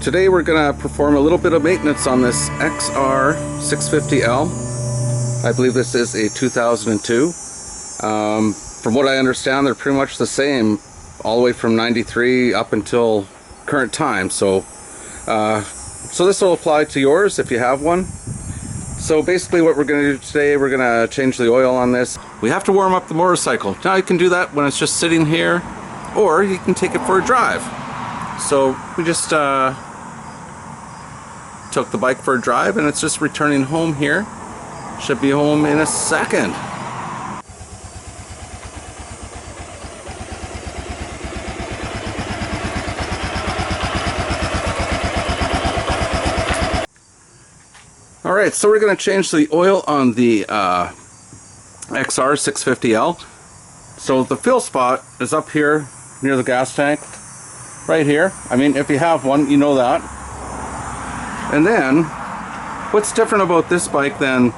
Today we're going to perform a little bit of maintenance on this XR650L. I believe this is a 2002. From what I understand, they're pretty much the same all the way from 93 up until current time. So this will apply to yours if you have one. So basically what we're going to do today, we're going to change the oil on this. We have to warm up the motorcycle. Now you can do that when it's just sitting here, or you can take it for a drive. So we just took the bike for a drive, and it's just returning home here. Should be home in a second. Alright, so we're going to change the oil on the XR650L. So the fill spot is up here near the gas tank, right here. I mean, if you have one, you know that. And then, what's different about this bike than, you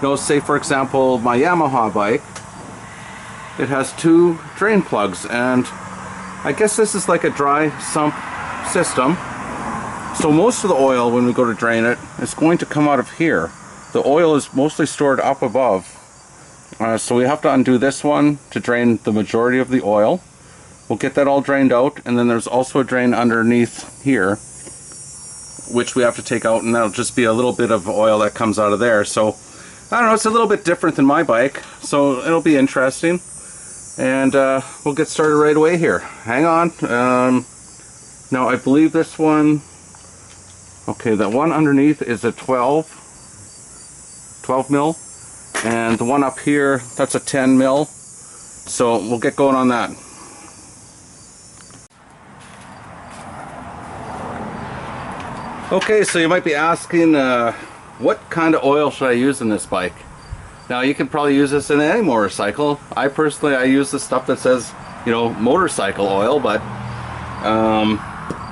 know, say for example, my Yamaha bike, it has two drain plugs, and I guess this is like a dry sump system. So most of the oil, when we go to drain it, is going to come out of here. The oil is mostly stored up above. So we have to undo this one to drain the majority of the oil. We'll get that all drained out, and then there's also a drain underneath here, which we have to take out, and that'll just be a little bit of oil that comes out of there. So, I don't know, it's a little bit different than my bike, so it'll be interesting. And we'll get started right away here. Hang on. Now, I believe this one... Okay, that one underneath is a 12 mil, and the one up here, that's a 10 mil. So we'll get going on that. Okay, so you might be asking, what kind of oil should I use in this bike? Now, you can probably use this in any motorcycle. I use the stuff that says, you know, motorcycle oil, but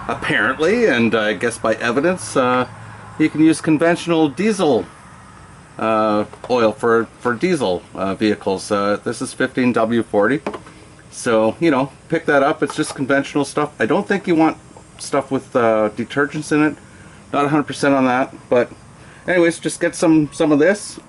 apparently, and I guess by evidence, you can use conventional diesel oil for diesel vehicles. This is 15W40, so, you know, pick that up. It's just conventional stuff. I don't think you want stuff with detergents in it. Not 100% on that, but anyways, just get some of this.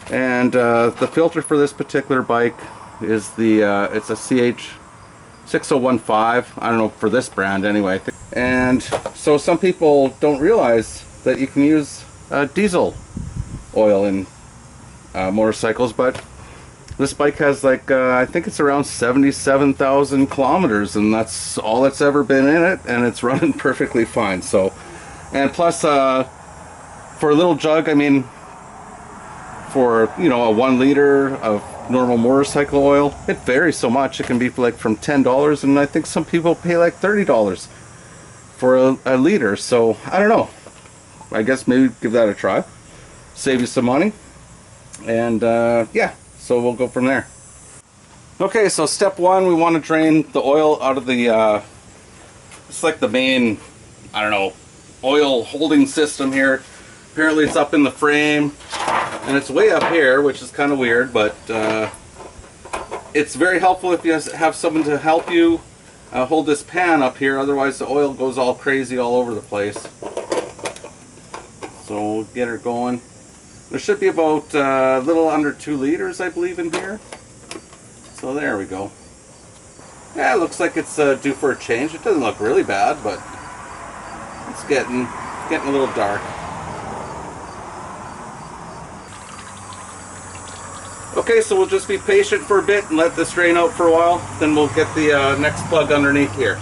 And the filter for this particular bike is it's a CH6015. I don't know, for this brand anyway. And so some people don't realize that you can use diesel oil in motorcycles, but this bike has like I think it's around 77,000 kilometers, and that's all that's ever been in it, and it's running perfectly fine. So, and plus for a little jug, I mean, for, you know, a 1 liter of normal motorcycle oil, it varies so much. It can be like from $10, and I think some people pay like $30 for a liter. So I don't know, I guess maybe give that a try, save you some money, and yeah, so we'll go from there. Okay, so step one, we want to drain the oil out of the it's like the main, I don't know, oil holding system here. Apparently it's up in the frame, and it's way up here, which is kind of weird, but it's very helpful if you have someone to help you hold this pan up here. Otherwise the oil goes all crazy all over the place. So we'll get her going. There should be about a little under 2 liters, I believe, in here. So there we go. Yeah, it looks like it's due for a change. It doesn't look really bad, but it's getting a little dark. Okay, so we'll just be patient for a bit and let this drain out for a while. Then we'll get the next plug underneath here.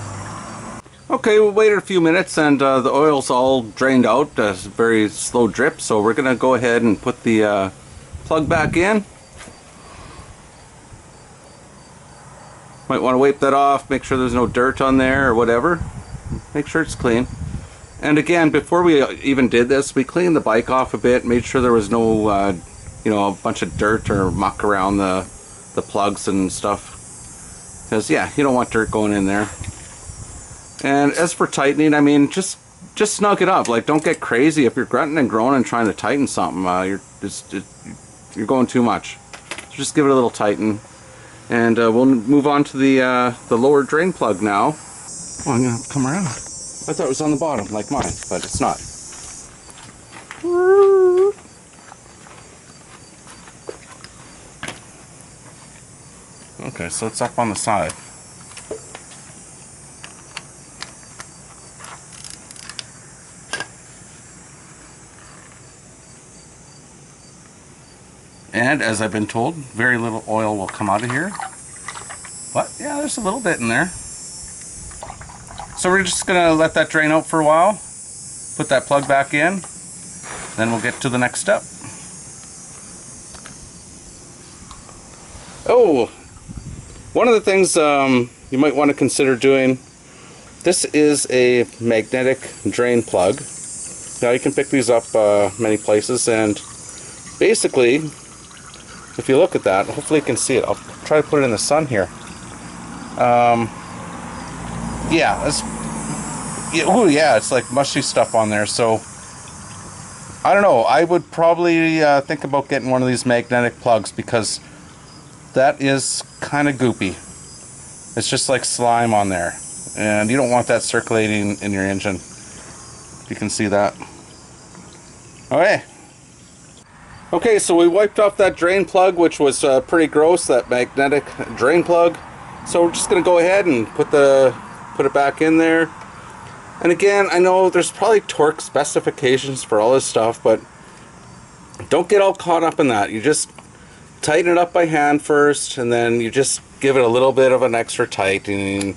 Okay, we waited a few minutes, and the oil's all drained out. It's a very slow drip, so we're going to go ahead and put the plug back in. Might want to wipe that off, make sure there's no dirt on there or whatever. Make sure it's clean. And again, before we even did this, we cleaned the bike off a bit, made sure there was no you know, a bunch of dirt or muck around the plugs and stuff, because yeah, you don't want dirt going in there. And as for tightening, I mean, just snug it up. Like, don't get crazy. If you're grunting and groaning trying to tighten something, you're going too much. So just give it a little tighten, and we'll move on to the lower drain plug now. Oh, I'm gonna have to come around. I thought it was on the bottom, like mine, but it's not. Okay, so it's up on the side. And as I've been told, very little oil will come out of here. But yeah, there's a little bit in there. So we're just gonna let that drain out for a while, put that plug back in, then we'll get to the next step. Oh, one of the things you might want to consider doing, this is a magnetic drain plug. Now you can pick these up many places, and basically, if you look at that, hopefully you can see it. I'll try to put it in the sun here. Yeah, it's like mushy stuff on there. So I don't know. I would probably think about getting one of these magnetic plugs, because that is kind of goopy. It's just like slime on there, and you don't want that circulating in your engine. You can see that. Okay, so we wiped off that drain plug, which was pretty gross, that magnetic drain plug. So we're just going to go ahead and put it back in there. And again, I know there's probably torque specifications for all this stuff, but don't get all caught up in that. You just tighten it up by hand first, and then you just give it a little bit of an extra tightening.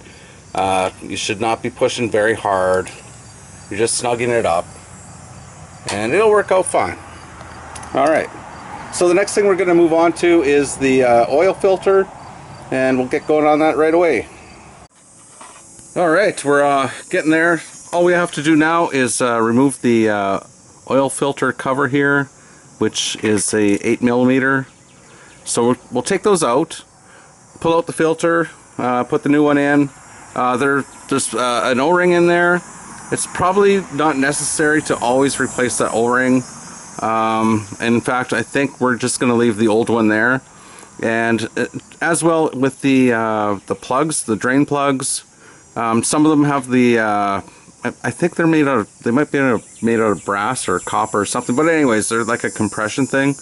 You should not be pushing very hard. You're just snugging it up, and it'll work out fine. Alright, so the next thing we're going to move on to is the oil filter, and we'll get going on that right away. Alright, we're getting there. All we have to do now is remove the oil filter cover here, which is a 8mm. So we'll take those out, pull out the filter, put the new one in. There's an O-ring in there. It's probably not necessary to always replace that O-ring. In fact, I think we're just going to leave the old one there. And as well with the plugs, the drain plugs, some of them have the I think they're made out of, they might be made out of brass or copper or something, but anyways, they're like a compression thing.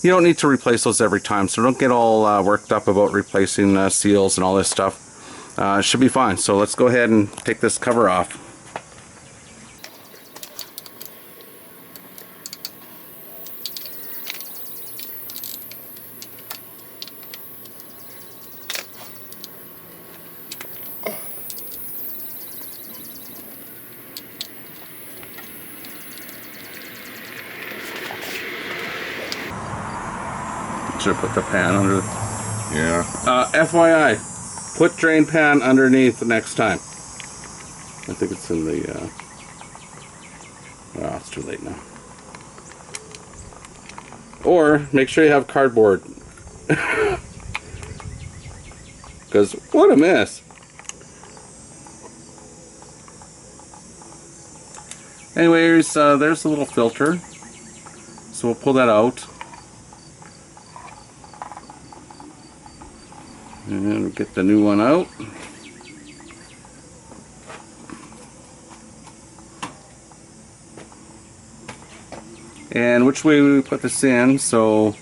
You don't need to replace those every time, so don't get all worked up about replacing seals and all this stuff. It should be fine. So let's go ahead and take this cover off. Should put the pan under. Yeah. FYI, put drain pan underneath next time. I think it's in the. Oh, it's too late now. Or make sure you have cardboard. Because what a mess. Anyways, there's the little filter. So we'll pull that out. And we'll get the new one out. And which way we put this in? So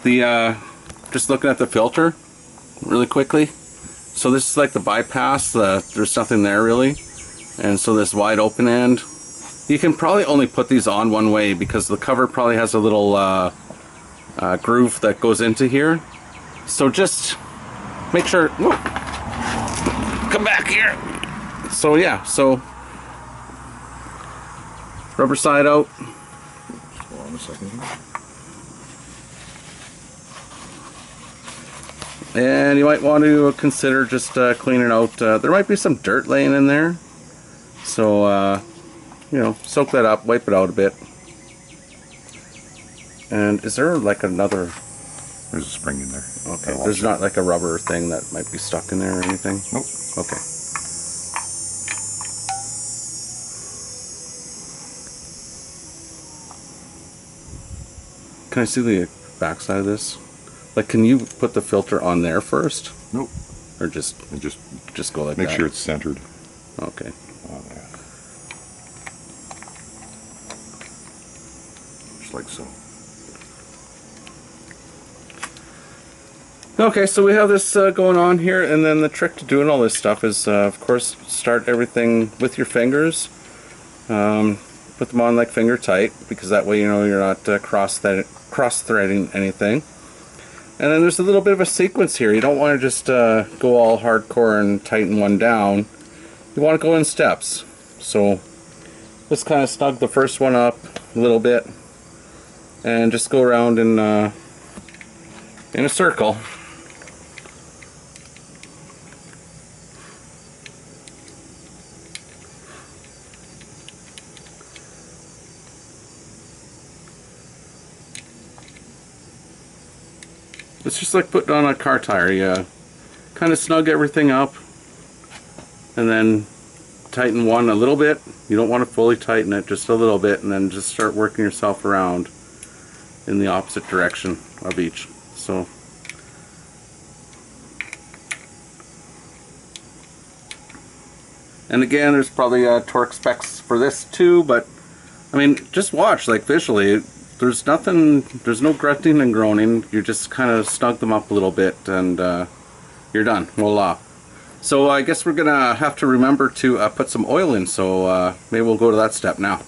the just looking at the filter really quickly. So this is like the bypass. There's nothing there really, and so this wide open end. You can probably only put these on one way because the cover probably has a little groove that goes into here. So just make sure. Whoa, come back here. So yeah, so rubber side out. Hold on a second. And you might want to consider just cleaning out. There might be some dirt laying in there, so you know, soak that up, wipe it out a bit. And is there like another? There's a spring in there. Okay, there's not like a rubber thing that might be stuck in there or anything? Nope. Okay. Can I see the back side of this? Like, can you put the filter on there first? Nope. Or just go like that? Make sure it's centered. Okay. Oh, yeah. like so. Okay, so we have this going on here, and then the trick to doing all this stuff is, of course, start everything with your fingers. Put them on like finger tight, because that way you know you're not cross-threading anything. And then there's a little bit of a sequence here. You don't want to just go all hardcore and tighten one down. You want to go in steps. So just kind of snug the first one up a little bit, and just go around in a circle. It's just like putting on a car tire. You kind of snug everything up and then tighten one a little bit. You don't want to fully tighten it, just a little bit, and then just start working yourself around in the opposite direction of each. So and again, there's probably torque specs for this too, but I mean, just watch, like visually. There's nothing, there's no grunting and groaning. You just kind of snug them up a little bit and you're done. Voila. So I guess we're gonna have to remember to put some oil in, so maybe we'll go to that step now.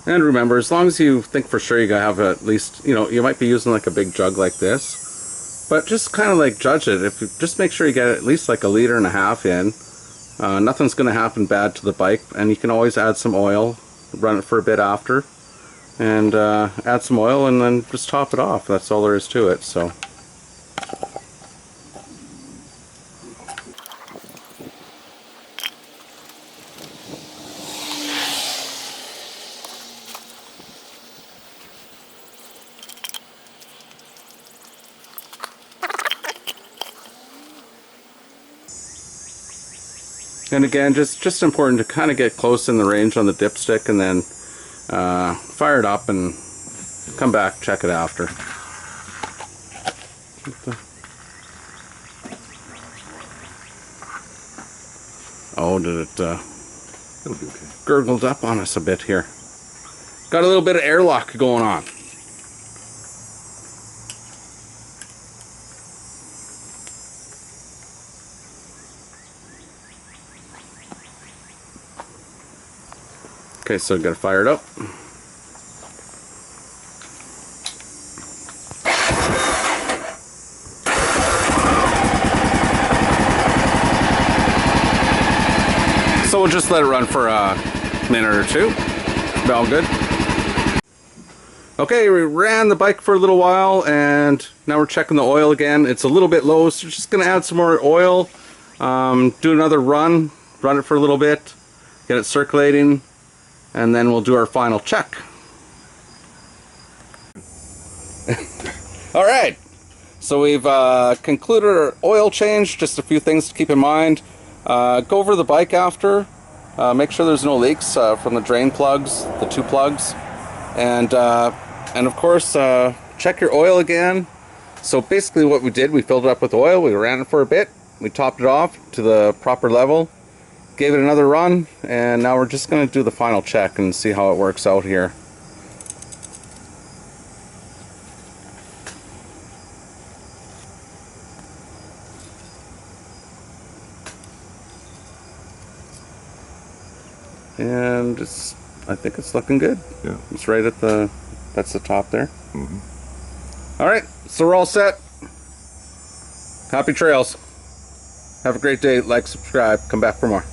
And remember, as long as you think for sure you gotta have at least, you know, you might be using like a big jug like this, but just kind of like judge it. If you just make sure you get at least like 1.5 liters in, nothing's gonna happen bad to the bike, and you can always add some oil, run it for a bit after, and add some oil, and then just top it off. That's all there is to it. So. And again, just important to kind of get close in the range on the dipstick, and then fire it up and come back, check it after. Oh, did it It'll be okay. gurgled up on us a bit here. Got a little bit of airlock going on. Okay, so gotta fire it up. So we'll just let it run for a minute or two. Be all good. Okay, we ran the bike for a little while, and now we're checking the oil again. It's a little bit low, so we're just gonna add some more oil. Do another run it for a little bit, get it circulating, and then we'll do our final check. Alright, so we've concluded our oil change. Just a few things to keep in mind. Go over the bike after, make sure there's no leaks from the drain plugs, the 2 plugs, and of course check your oil again. So basically what we did, we filled it up with oil, we ran it for a bit, we topped it off to the proper level, gave it another run, and now we're just going to do the final check and see how it works out here. And I think it's looking good. Yeah. It's right at that's the top there. Mm-hmm. Alright, so we're all set. Happy trails. Have a great day. Like, subscribe, come back for more.